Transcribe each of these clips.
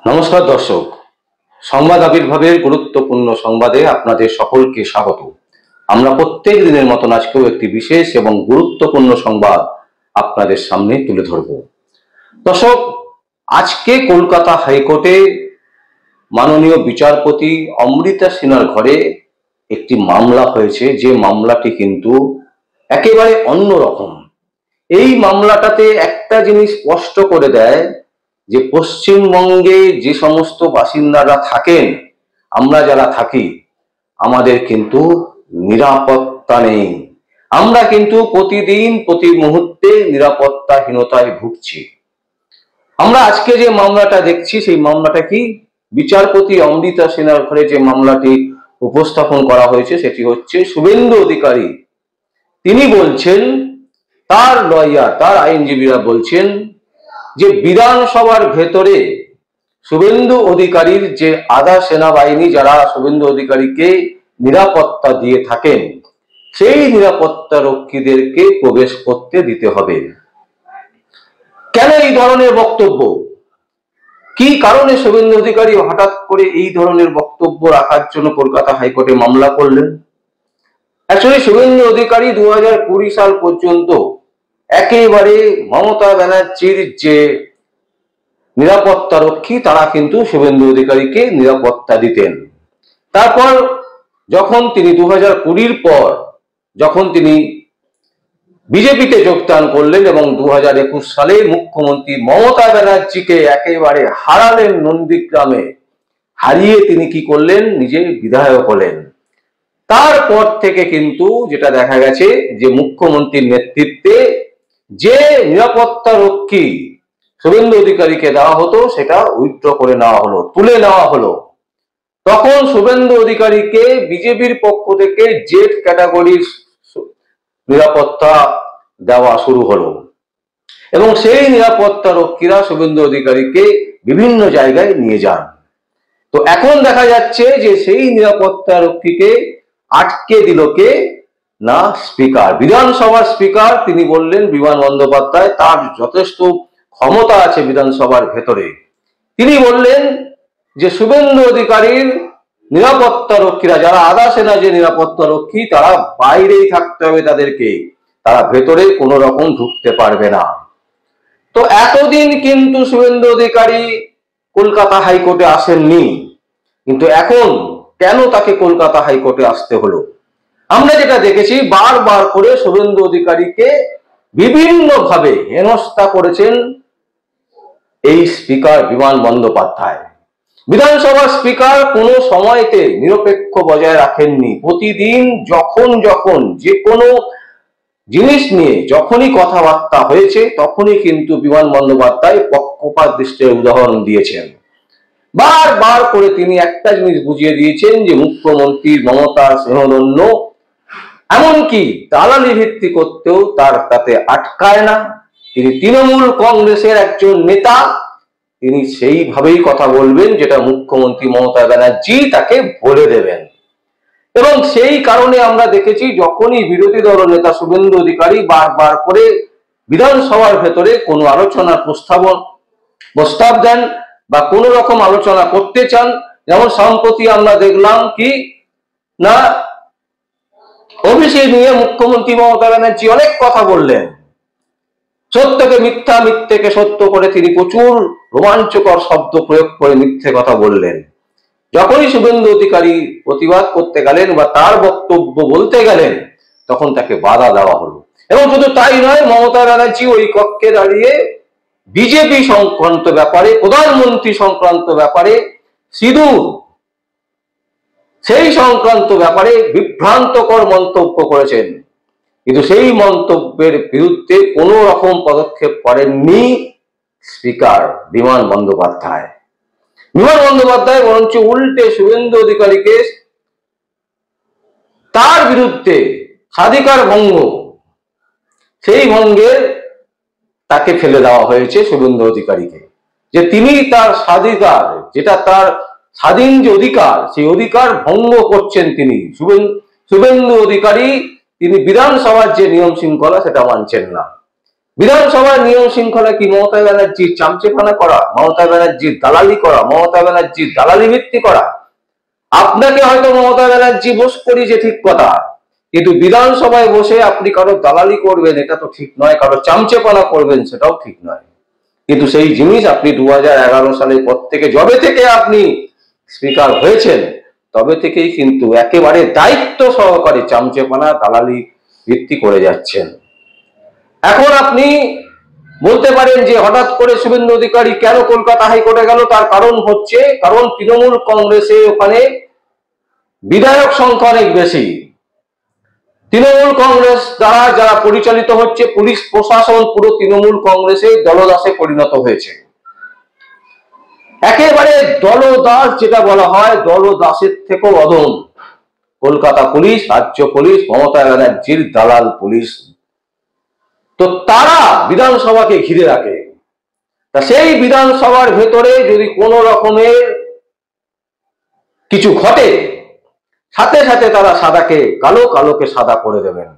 নমস্কার দর্শক, সংবাদ আবির্ভাবের গুরুত্বপূর্ণ সংবাদে আপনাদের সকলকে স্বাগত। আমরা প্রত্যেক দিনের মতন আজকেও একটি বিশেষ এবং গুরুত্বপূর্ণ সংবাদ আপনাদের সামনে তুলে ধরব। দর্শক, আজকে কলকাতা হাইকোর্টে মাননীয় বিচারপতি অমৃতা সিনহার ঘরে একটি মামলা হয়েছে, যে মামলাটি কিন্তু একেবারে অন্যরকম। এই মামলাটাতে একটা জিনিস স্পষ্ট করে দেয় যে পশ্চিমবঙ্গে যে সমস্ত বাসিন্দারা থাকেন, আমরা যারা থাকি, আমাদের কিন্তু নিরাপত্তা নেই। আমরা কিন্তু প্রতিদিন প্রতি মুহূর্তে নিরাপত্তাহীনতায় ভুগছি। আমরা আজকে যে মামলাটা দেখছি, সেই মামলাটা কি? বিচারপতি অমৃতা সিনহার ঘরে যে মামলাটি উপস্থাপন করা হয়েছে সেটি হচ্ছে শুভেন্দু অধিকারী। তিনি বলছেন, তার লয়ার, তার আইনজীবীরা বলছেন যে বিধানসভার ভেতরে শুভেন্দু অধিকারীর যে আধা সেনাবাহিনী যারা শুভেন্দু অধিকারীকে নিরাপত্তা দিয়ে থাকেন, সেই নিরাপত্তা রক্ষীদেরকে প্রবেশ করতে দিতে হবে। কেন এই ধরনের বক্তব্য? কি কারণে শুভেন্দু অধিকারী হঠাৎ করে এই ধরনের বক্তব্য রাখার জন্য কলকাতা হাইকোর্টে মামলা করলেন? অ্যাকচুয়ালি শুভেন্দু অধিকারী 2020 সাল পর্যন্ত একেবারে মমতা ব্যানার্জির যে নিরাপত্তা রক্ষী, তারা কিন্তু শুভেন্দু অধিকারীকে নিরাপত্তা দিতেন। তারপর যখন তিনি 2020 পর যখন তিনি বিজেপিতে যোগদান করলেন এবং 2021 সালে মুখ্যমন্ত্রী মমতা ব্যানার্জিকে একেবারে হারালেন, নন্দীগ্রামে হারিয়ে তিনি কি করলেন? নিজে বিধায়ক হলেন। তারপর থেকে কিন্তু যেটা দেখা গেছে যে মুখ্যমন্ত্রীর নেতৃত্বে যে নিরাপত্তা রক্ষী শুভেন্দু অধিকারীকে দেওয়া হতো, সেটা উইথড্র করে নেওয়া হলো, তুলে নেওয়া হলো। তখন শুভেন্দু অধিকারীকে বিজেপির পক্ষ থেকে জেড ক্যাটাগরির নিরাপত্তা দেওয়া শুরু হলো এবং সেই নিরাপত্তা রক্ষীরা শুভেন্দু অধিকারীকে বিভিন্ন জায়গায় নিয়ে যান। তো এখন দেখা যাচ্ছে যে সেই নিরাপত্তা রক্ষীকে আটকে দিল কে? না, স্পিকার, বিধানসভার স্পিকার। তিনি বললেন, বিমান বন্দ্যোপাধ্যায়, তার যথেষ্ট ক্ষমতা আছে বিধানসভার ভেতরে। তিনি বললেন যে শুভেন্দু অধিকারীর নিরাপত্তা রক্ষীরা, যারা আধা সেনা যে নিরাপত্তা রক্ষী, তারা বাইরেই থাকতে হবে তাদেরকে, তারা ভেতরে কোনো রকম ঢুকতে পারবে না। তো এতদিন কিন্তু শুভেন্দু অধিকারী কলকাতা হাইকোর্টে আসেননি, কিন্তু এখন কেন তাকে কলকাতা হাইকোর্টে আসতে হলো? আমরা যেটা দেখেছি, বারবার করে শুভেন্দু অধিকারীকে বিভিন্নভাবে হেনস্থা করেছেন এই স্পিকার বিমান বন্দ্যোপাধ্যায়। বিধানসভার স্পিকার কোনো সময়তে নিরপেক্ষ বজায় রাখেননি। প্রতিদিন যখন যে কোনো জিনিস নিয়ে যখনই কথাবার্তা হয়েছে, তখনই কিন্তু বিমান বন্দ্যোপাধ্যায় পক্ষপাত দৃষ্টির উদাহরণ দিয়েছেন। বারবার করে তিনি একটা জিনিস বুঝিয়ে দিয়েছেন যে মুখ্যমন্ত্রী মমতার স্নেহধন্য, এমনকি দালালি ভিত্তি করতেও তার তাতে আটকায় না। তিনি তৃণমূল কংগ্রেসের একজন নেতা, তিনি সেইভাবেই কথা বলবেন যেটা মুখ্যমন্ত্রী মমতা ব্যানার্জি তাকে বলে দেবেন। এবং সেই কারণে আমরা দেখেছি, যখনই বিরোধী দল নেতা শুভেন্দু অধিকারী বারবার করে বিধানসভার ভেতরে কোনো আলোচনার প্রস্তাব দেন বা কোনো রকম আলোচনা করতে চান, যেমন সম্প্রতি আমরা দেখলাম কি না, ওবিসি নিয়ে মুখ্যমন্ত্রী মমতা ব্যানার্জি অনেক কথা বললেন। সত্যকে মিথ্যা, মিথ্যেকে সত্য করে তিনি প্রচুর রোমাঞ্চকর শব্দ প্রয়োগ করে মিথ্যে কথা বললেন। যখনই শুভেন্দু অধিকারী প্রতিবাদ করতে গেলেন বা তার বক্তব্য বলতে গেলেন, তখন তাকে বাধা দেওয়া হলো। এবং শুধু তাই নয়, মমতা ব্যানার্জি ওই কক্ষে দাঁড়িয়ে বিজেপি সংক্রান্ত ব্যাপারে, প্রধানমন্ত্রী সংক্রান্ত ব্যাপারে, সিঁদুর সেই সংক্রান্ত ব্যাপারে বিভ্রান্তকর মন্তব্য করেছেন, কিন্তু সেই মন্তব্যের বিরুদ্ধে কোনো রকম পদক্ষেপ করেননি স্পিকার বিমান বন্দ্যোপাধ্যায়। বিমান বন্দ্যোপাধ্যায় বরঞ্চ উল্টে শুভেন্দু অধিকারীকে, তার বিরুদ্ধে স্বাধিকার ভঙ্গ, সেই ভঙ্গের তাকে ফেলে দেওয়া হয়েছে শুভেন্দু অধিকারীকে, যে তিনি তার স্বাধিকার, যেটা তার স্বাধীন যে অধিকার, সেই অধিকার ভঙ্গ করছেন তিনি। শুভেন্দু অধিকারী তিনি বিধানসভার যে নিয়ম শৃঙ্খলা, সেটা মানছেন না। বিধানসভার নিয়ম শৃঙ্খলা কি মমতা ব্যানার্জির চামচেপানা করা, মমতা ব্যানার্জির দালালি করা, মমতা ব্যানার্জির দালালি ভিত্তি করা? আপনাকে হয়তো মমতা ব্যানার্জি বোস করি যে ঠিক কথা, কিন্তু বিধানসভায় বসে আপনি কারো দালালি করবেন এটা তো ঠিক নয়, কারো চামচেপানা করবেন সেটাও ঠিক নয়। কিন্তু সেই জিনিস আপনি 2011 সালের পর থেকে, যবে থেকে আপনি স্পিকার হয়েছেন তবে থেকেই কিন্তু একেবারে দায়িত্ব সহকারে চামচেপানা দালালি ভিত্তি করে যাচ্ছেন। এখন আপনি বলতে পারেন যে হঠাৎ করে শুভেন্দু অধিকারী কেন কলকাতা হাইকোর্টে গেল, তার কারণ হচ্ছে কারণ তৃণমূল কংগ্রেসে ওখানে বিধায়ক সংখ্যা অনেক বেশি। তৃণমূল কংগ্রেস দ্বারা যারা পরিচালিত হচ্ছে, পুলিশ প্রশাসন পুরো তৃণমূল কংগ্রেসের দলদাসে পরিণত হয়েছে। একেবারে দলদাস, যেটা বলা হয় দলদাসের থেকেও অধম কলকাতা পুলিশ, রাজ্য পুলিশ, মমতা ব্যানার্জির দালাল পুলিশ। তো তারা বিধানসভাকে ঘিরে রাখে। তা সেই বিধানসভার ভেতরে যদি কোনো রকমের কিছু ঘটে, সাথে সাথে তারা সাদাকে কালো, কালোকে সাদা করে দেবেন।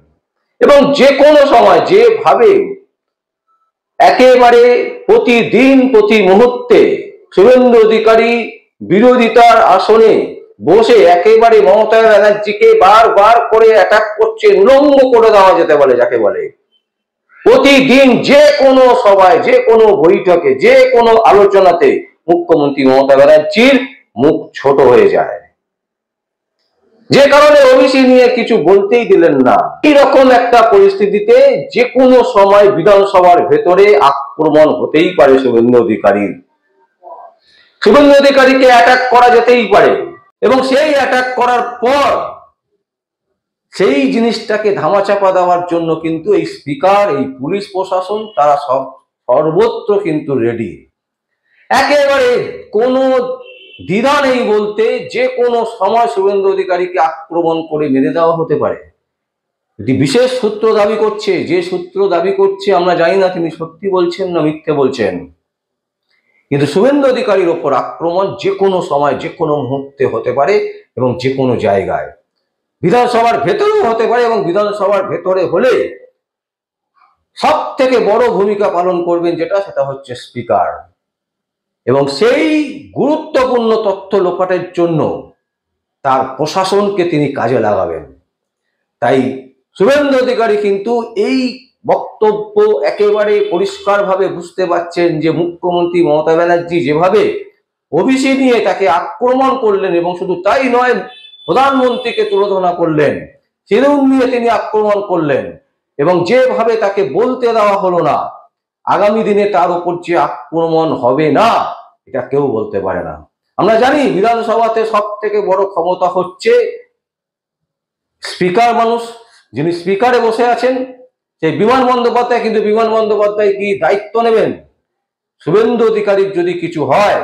এবং যে কোনো সময় যেভাবে একেবারে প্রতিদিন প্রতি মুহূর্তে শুভেন্দু অধিকারী বিরোধিতার আসনে বসে একেবারে মমতা ব্যানার্জিকে বারবার করে অ্যাটাক করছে, উলঙ্গ করে দেওয়া যেতে বলে যাকে বলে। প্রতিদিন যে কোনো সভায়, যে কোনো বৈঠকে, যে কোনো আলোচনাতে মুখ্যমন্ত্রী মমতা ব্যানার্জির মুখ ছোট হয়ে যায়, যে কারণে ওবিসি নিয়ে কিছু বলতেই দিলেন না। এইরকম একটা পরিস্থিতিতে যে কোনো সময় বিধানসভার ভেতরে আক্রমণ হতেই পারে শুভেন্দু অধিকারীর। শুভেন্দু অধিকারীকে অ্যাটাক করা যেতেই পারে, এবং সেই অ্যাটাক করার পর সেই জিনিসটাকে ধামাচাপা দেওয়ার জন্য কিন্তু এই স্পিকার, এই পুলিশ প্রশাসন তারা সর্বত্র কিন্তু রেডি। একেবারে কোনো দ্বিধা নেই বলতে, যে কোনো সময় শুভেন্দু অধিকারীকে আক্রমণ করে মেরে দেওয়া হতে পারে। এটি বিশেষ সূত্র দাবি করছে, যে সূত্র দাবি করছে আমরা জানি না তিনি সত্যি বলছেন না মিথ্যে বলছেন, কিন্তু শুভেন্দু অধিকারীর ওপর আক্রমণ যে কোনো সময়, যে কোনো মুহূর্তে হতে পারে এবং যে কোনো জায়গায়, বিধানসভার ভেতরেও হতে পারে। এবং বিধানসভার ভেতরে হলে সব থেকে বড় ভূমিকা পালন করবেন সেটা হচ্ছে স্পিকার, এবং সেই গুরুত্বপূর্ণ তথ্য লোপাটের জন্য তার প্রশাসনকে তিনি কাজে লাগাবেন। তাই শুভেন্দু অধিকারী কিন্তু এই বক্তব্য একেবারে পরিষ্কারভাবে বুঝতে পারছেন যে মুখ্যমন্ত্রী মমতা ব্যানার্জি যেভাবে ওবিসি নিয়ে তাকে আক্রমণ করলেন, এবং শুধু তাই নয় প্রধানমন্ত্রীকে তুলোধনা করলেন, তৃণমূল নিয়ে তিনি আক্রমণ করলেন, এবং যেভাবে তাকে বলতে দেওয়া হলো না আগামী দিনে তার উপর যে আক্রমণ হবে না এটা কেউ বলতে পারে না। আমরা জানি বিধানসভাতে সব থেকে বড় ক্ষমতা হচ্ছে স্পিকার মানুষ, যিনি স্পিকারে বসে আছেন সেই বিমান বন্দ্যোপাধ্যায়। কিন্তু বিমান বন্দ্যোপাধ্যায় কি দায়িত্ব নেবেন? শুভেন্দু অধিকারীর যদি কিছু হয়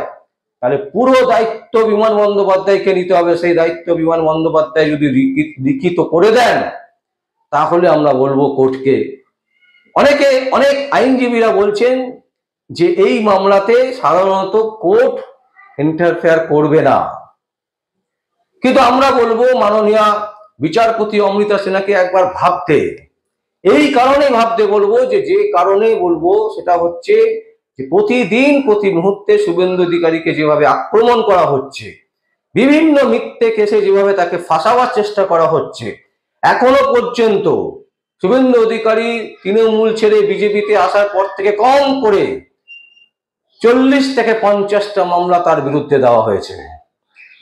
তাহলে পুরো দায়িত্ব বিমান বন্দ্যোপাধ্যায়কে নিতে হবে। সেই দায়িত্ব বিমান বন্দ্যোপাধ্যায় যদি লিখিত করে দেন তাহলে আমরা বলবো কোর্টকে। অনেক আইনজীবীরা বলছেন যে এই মামলাতে সাধারণত কোর্ট ইন্টারফেয়ার করবে না, কিন্তু আমরা বলবো মাননীয় বিচারপতি অমৃতা সিনহাকে একবার ভাবতে। এই কারণে ভাবতে বলবো যে কারণে বলবো সেটা হচ্ছে যে প্রতিদিন প্রতি মুহূর্তে শুভেন্দু অধিকারীকে যেভাবে আক্রমণ করা হচ্ছে, বিভিন্ন মিথ্যে কেসে যেভাবে তাকে ফাঁসাবার চেষ্টা করা হচ্ছে, এখনো পর্যন্ত শুভেন্দু অধিকারী তৃণমূল ছেড়ে বিজেপিতে আসার পর থেকে কম করে 40 থেকে 50টা মামলা তার বিরুদ্ধে দেওয়া হয়েছে।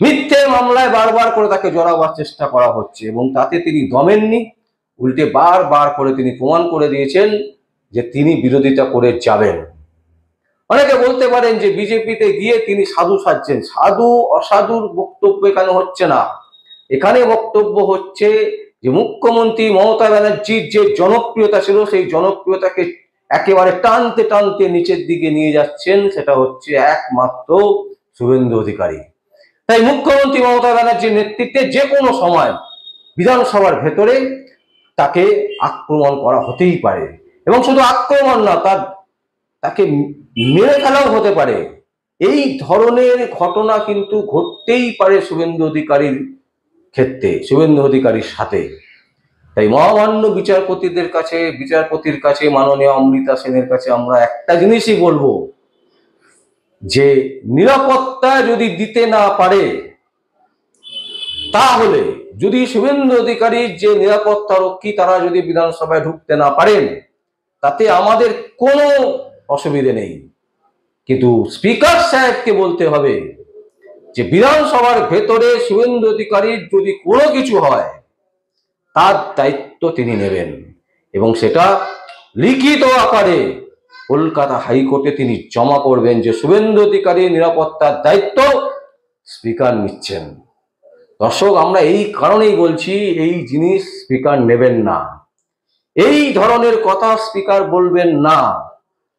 মিথ্যে মামলায় বারবার করে তাকে জড়াবার চেষ্টা করা হচ্ছে, এবং তাতে তিনি দমেননি, উল্টে বারবার করে তিনি প্রমাণ করে দিয়েছেন যে তিনি বিরোধিতা করে যাবেন। অনেকে বলতে পারেন যে বিজেপিতে গিয়ে তিনি সাধু সাজছেন। সাধু অসাধুর বক্তব্য এখানে হচ্ছে না, এখানে বক্তব্য হচ্ছে যে মুখ্যমন্ত্রী মমতা ব্যানার্জির যে জনপ্রিয়তা ছিল সেই জনপ্রিয়তাকে একেবারে টানতে টানতে নিচের দিকে নিয়ে যাচ্ছেন, সেটা হচ্ছে একমাত্র শুভেন্দু অধিকারী। তাই মুখ্যমন্ত্রী মমতা ব্যানার্জির নেতৃত্বে যে কোনো সময় বিধানসভার ভেতরে তাকে আক্রমণ করা হতেই পারে, এবং শুধু আক্রমণ না, তাকে মেরে ফেলাও হতে পারে। এই ধরনের ঘটনা কিন্তু ঘটতেই পারে শুভেন্দু অধিকারীর ক্ষেত্রে, শুভেন্দু অধিকারীর সাথে। তাই মহামান্য বিচারপতির কাছে মাননীয় অমৃতা সেনের কাছে আমরা একটা জিনিসই বলবো, যে নিরাপত্তা যদি দিতে না পারে, তাহলে যদি শুভেন্দু অধিকারীর যে নিরাপত্তা রক্ষী তারা যদি বিধানসভায় ঢুকতে না পারেন, তাতে আমাদের কোনো অসুবিধে নেই। কিন্তু স্পিকার সাহেবকে বলতে হবে যে বিধানসভার ভেতরে শুভেন্দু অধিকারীর যদি কোনো কিছু হয় তার দায়িত্ব তিনি নেবেন, এবং সেটা লিখিত আকারে কলকাতা হাইকোর্টে তিনি জমা করবেন যে শুভেন্দু অধিকারীর নিরাপত্তার দায়িত্ব স্পিকার নিচ্ছেন। দর্শক, আমরা এই কারণেই বলছি এই জিনিস স্পিকার নেবেন না, এই ধরনের কথা স্পিকার বলবেন না।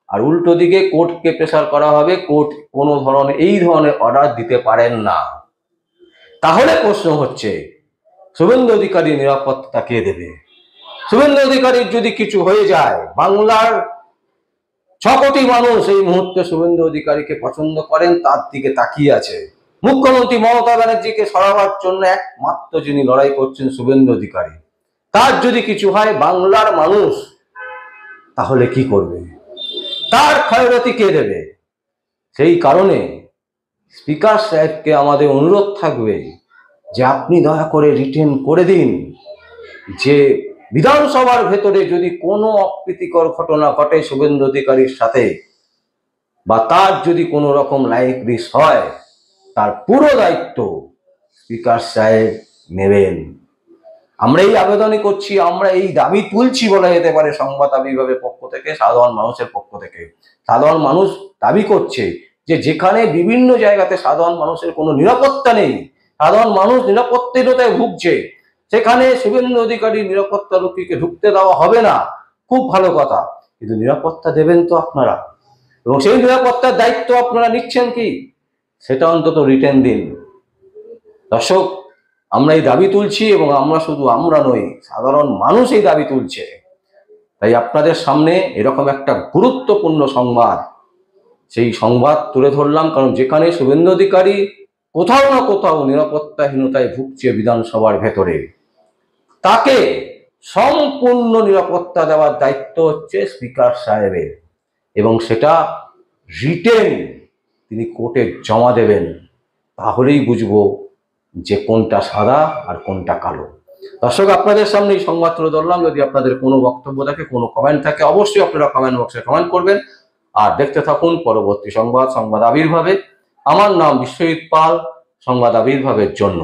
আর উল্টো দিকে কোর্টকে প্রেসার করা হবে, কোর্ট কোনো ধরনের এই ধরনের অর্ডার দিতে পারেন না। তাহলে প্রশ্ন হচ্ছে শুভেন্দু অধিকারী নিরাপত্তা কে দেবে? শুভেন্দু অধিকারীর যদি কিছু হয়ে যায়, বাংলার 6 কোটি মানুষ এই মুহূর্তে শুভেন্দু অধিকারীকে পছন্দ করেন, তার দিকে তাকিয়ে আছে। মুখ্যমন্ত্রী মমতা ব্যানার্জিকে সরাবার জন্য একমাত্র যিনি লড়াই করছেন শুভেন্দু অধিকারী, তার যদি কিছু হয় বাংলার মানুষ তাহলে কি করবে? তার ক্ষয়ক্ষতি কে দেবে? সেই কারণে স্পিকার সাহেবকে আমাদের অনুরোধ থাকবে যে আপনি দয়া করে রিটেন করে দিন যে বিধানসভার ভেতরে যদি কোনো অপ্রীতিকর ঘটনা ঘটে শুভেন্দু অধিকারীর সাথে, বা তার যদি কোনো রকম লাইফ রিস্ক হয়, তার পুরো দায়িত্ব স্পিকার সাহেব নেবেন। আমরা এই আবেদনই করছি, আমরা এই দাবি তুলছি বলা যেতে পারে সংবাদ বিভাগের পক্ষ থেকে, সাধারণ মানুষের পক্ষ থেকে। সাধারণ মানুষ দাবি করছে যে যেখানে বিভিন্ন জায়গাতে সাধারণ মানুষের কোনো নিরাপত্তা নেই, সাধারণ মানুষ নিরাপত্তাহীনতায় ভুগছে, সেখানে শুভেন্দু অধিকারী নিরাপত্তা রক্ষীকে ঢুকতে দেওয়া হবে না, খুব ভালো কথা, কিন্তু নিরাপত্তা দেবেন তো আপনারা, এবং সেই নিরাপত্তার দায়িত্ব আপনারা নিচ্ছেন কি সেটা অন্তত রিটেন দিন। দর্শক, আমরা এই দাবি তুলছি, এবং আমরা নই, সাধারণ মানুষ এই দাবি তুলছে। তাই আপনাদের সামনে এরকম একটা গুরুত্বপূর্ণ সংবাদ, সেই সংবাদ তুলে ধরলাম, কারণ যেখানে শুভেন্দু অধিকারী কোথাও না কোথাও নিরাপত্তাহীনতায় ভুগছে বিধানসভার ভেতরে, তাকে সম্পূর্ণ নিরাপত্তা দেওয়ার দায়িত্ব হচ্ছে স্পিকার সাহেবের, এবং সেটা রিটেন তিনি কোর্টে জমা দেবেন। তাহলেই বুঝবো যে কোনটা সাদা আর কোনটা কালো। দর্শক, আপনাদের সামনে এই সংবাদ তুলে ধরলাম। যদি আপনাদের কোনো বক্তব্য থাকে, কোনো কমেন্ট থাকে, অবশ্যই আপনারা কমেন্ট বক্সে কমেন্ট করবেন। আর দেখতে থাকুন পরবর্তী সংবাদ আবির্ভাবে। আমার নাম বিশ্বজিৎ পাল, সংবাদ আবির্ভাবের জন্য।